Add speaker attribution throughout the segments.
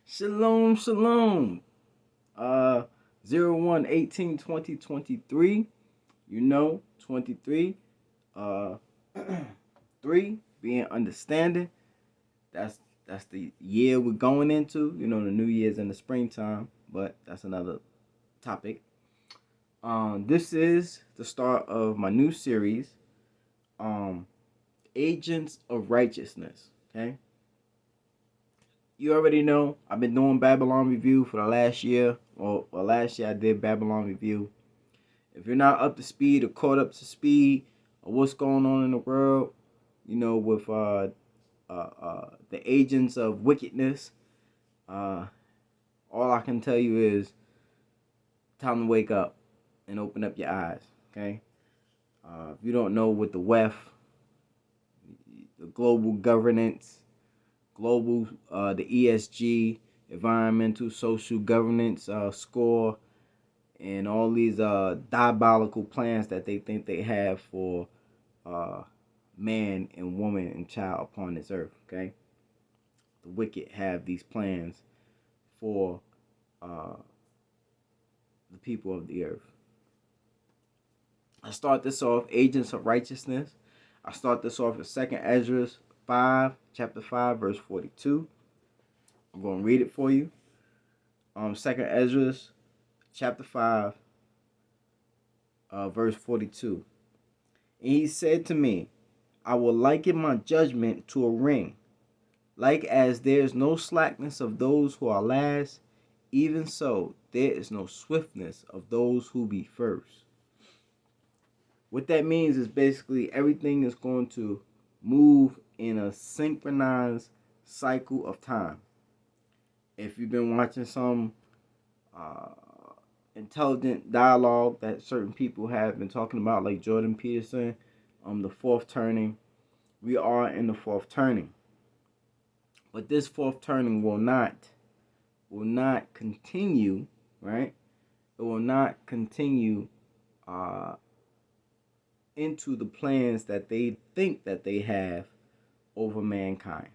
Speaker 1: Shalom, shalom. Uh 01/18/2023. 23. Uh 3 being understanding. That's that's the year we're going into. The new year's in the springtime, but that's another topic. This is the start of my new series, um, Agents of Righteousness. Okay. You already know I've been doing Babylon Review for the last year. Well, last year I did Babylon Review. If you're not up to speed or caught up to speed of what's going on in the world, with the agents of wickedness, uh, all I can tell you is time to wake up and open up your eyes. Okay. If you don't know what the WEF, the global governance, the ESG, environmental social governance score, and all these diabolical plans that they think they have for uh, man and woman and child upon this earth. Okay, the wicked have these plans for uh, the people of the earth. I start this off, agents of righteousness. I start this off with 2nd Ezra 5, chapter 5, verse 42. I'm going to read it for you. 2nd Ezra chapter 5, verse 42. And he said to me, I will liken my judgment to a ring. Like as there is no slackness of those who are last, even so there is no swiftness of those who be first. What that means is basically everything is going to move in a synchronized cycle of time. If you've been watching some uh, intelligent dialogue that certain people have been talking about, like Jordan Peterson, the fourth turning, we are in the fourth turning. But this fourth turning will not continue, right? It will not continue into the plans that they think that they have over mankind,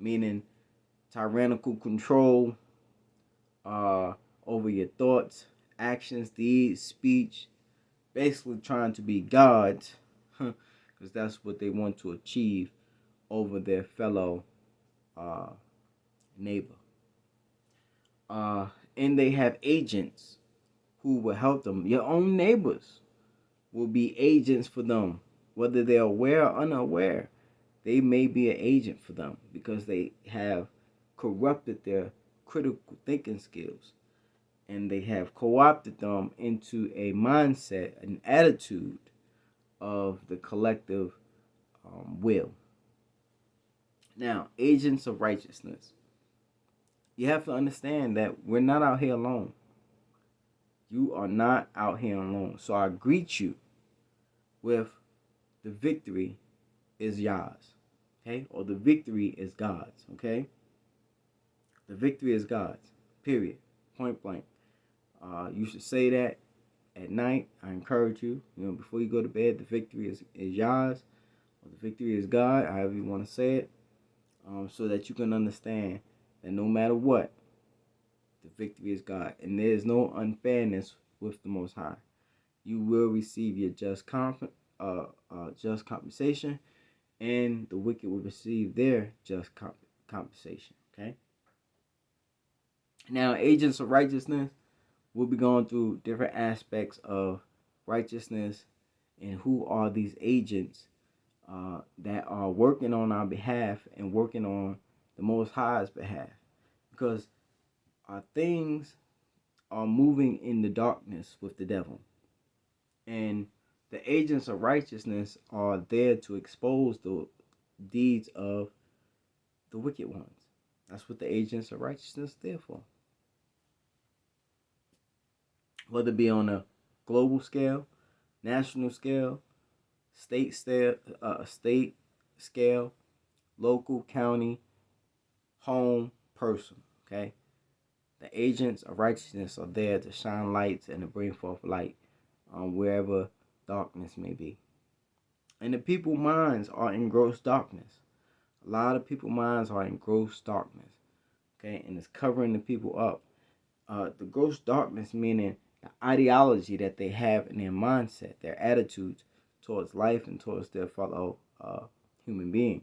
Speaker 1: meaning tyrannical control over your thoughts, actions, deeds, speech, basically trying to be gods, because that's what they want to achieve over their fellow uh, neighbor. And they have agents who will help them. Your own neighbors will be agents for them, whether they're aware or unaware. They may be an agent for them because they have corrupted their critical thinking skills, and they have co-opted them into a mindset, an attitude of the collective will. Now, agents of righteousness. You have to understand that we're not out here alone. You are not out here alone. So I greet you with the victory is Yah's, okay? Or the victory is God's, okay? The victory is God's, period, point blank. You should say that at night. I encourage you, before you go to bed, the victory is Yah's, or the victory is God, however you want to say it, so that you can understand that no matter what, the victory is God. And there is no unfairness with the Most High. You will receive your just compensation, and the wicked will receive their just compensation. Okay. Now, agents of righteousness, we'll be going through different aspects of righteousness and who are these agents that are working on our behalf and working on the Most High's behalf, because things are moving in the darkness with the devil. And the agents of righteousness are there to expose the deeds of the wicked ones. That's what the agents of righteousness are there for. Whether it be on a global scale, national scale, state scale, local, county, home, person. Okay, the agents of righteousness are there to shine lights and to bring forth light wherever darkness may be. And the people's minds are in gross darkness. A lot of people's minds are in gross darkness. okay, and it's covering the people up. The gross darkness meaning the ideology that they have in their mindset, their attitudes towards life and towards their fellow human being.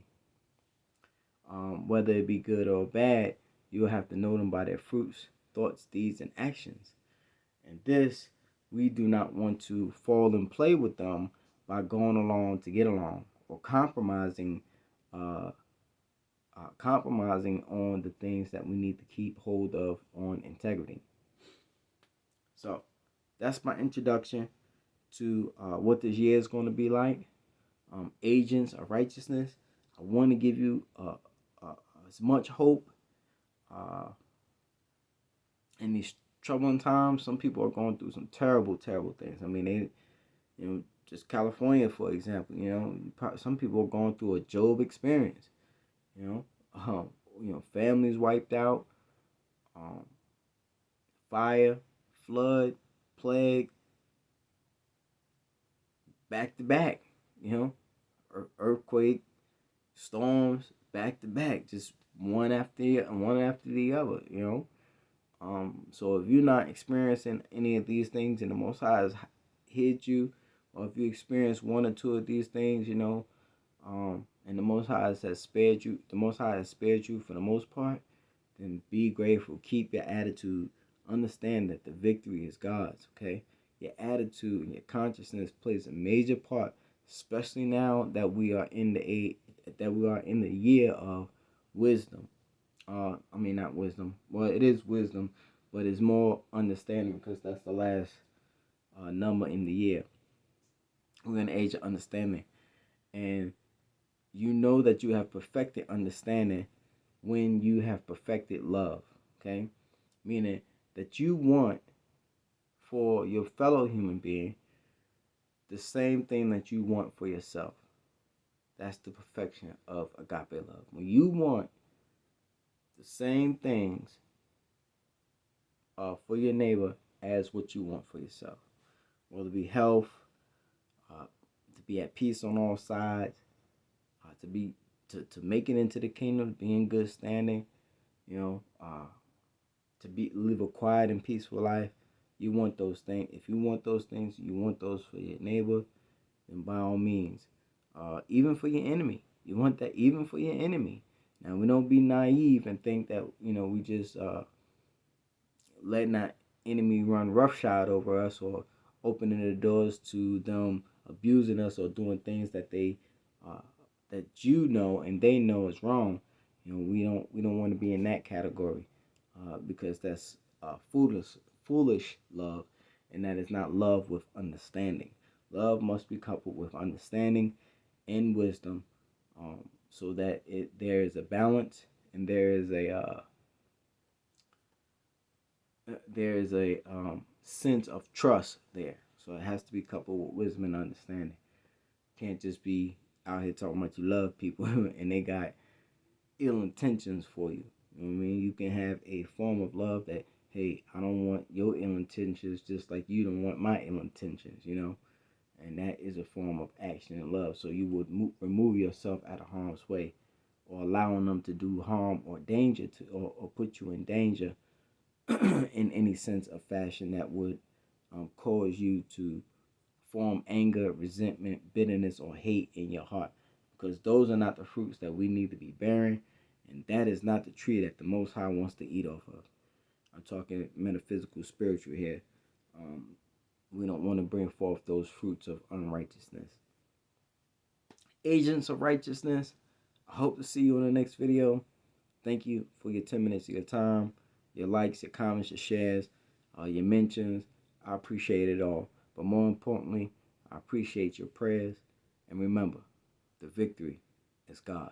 Speaker 1: Whether it be good or bad, you will have to know them by their fruits, thoughts, deeds, and actions. And this, we do not want to fall and play with them by going along to get along or compromising on the things that we need to keep hold of on integrity. So that's my introduction to what this year is going to be like. Agents of righteousness. I want to give you as much hope in these troubling times. Some people are going through some terrible, terrible things. I mean, just California, for example. Some people are going through a Job experience. Families wiped out, fire, flood, plague, back to back. Earthquake, storms, back to back, just one after the other. So if you're not experiencing any of these things, and the Most High has hid you, or if you experience one or two of these things, and the Most High has spared you, for the most part, then be grateful. Keep your attitude. Understand that the victory is God's. Okay, your attitude and your consciousness plays a major part, especially now that we are in the year of wisdom. Not wisdom. Well, it is wisdom, but it's more understanding because that's the last number in the year. We're in the age of understanding, and you know that you have perfected understanding when you have perfected love. Okay, meaning that you want for your fellow human being the same thing that you want for yourself. That's the perfection of agape love. When you want the same things for your neighbor as what you want for yourself, whether it be health, to be at peace on all sides, to make it into the kingdom, be in good standing, to live a quiet and peaceful life. You want those things. If you want those things, you want those for your neighbor, then by all means, even for your enemy, you want that even for your enemy. Now, we don't be naive and think that we just letting that enemy run roughshod over us, or opening the doors to them abusing us or doing things that they that and they know is wrong. We don't want to be in that category, because that's foolish love, and that is not love with understanding. Love must be coupled with understanding and wisdom, so that there is a balance, and there is a sense of trust there. So it has to be coupled with wisdom and understanding. Can't just be out here talking about you love people and they got ill intentions for you. You know what I mean? You can have a form of love that, hey, I don't want your ill intentions just like you don't want my ill intentions, And that is a form of action and love. So you would remove yourself out of harm's way, or allowing them to do harm or danger to, or put you in danger in any sense of fashion that would cause you to form anger, resentment, bitterness, or hate in your heart. Because those are not the fruits that we need to be bearing, and that is not the tree that the Most High wants to eat off of. I'm talking metaphysical, spiritual here. We don't want to bring forth those fruits of unrighteousness. Agents of righteousness, I hope to see you in the next video. Thank you for your 10 minutes of your time, your likes, your comments, your shares, your mentions. I appreciate it all. But more importantly, I appreciate your prayers. And remember, the victory is God.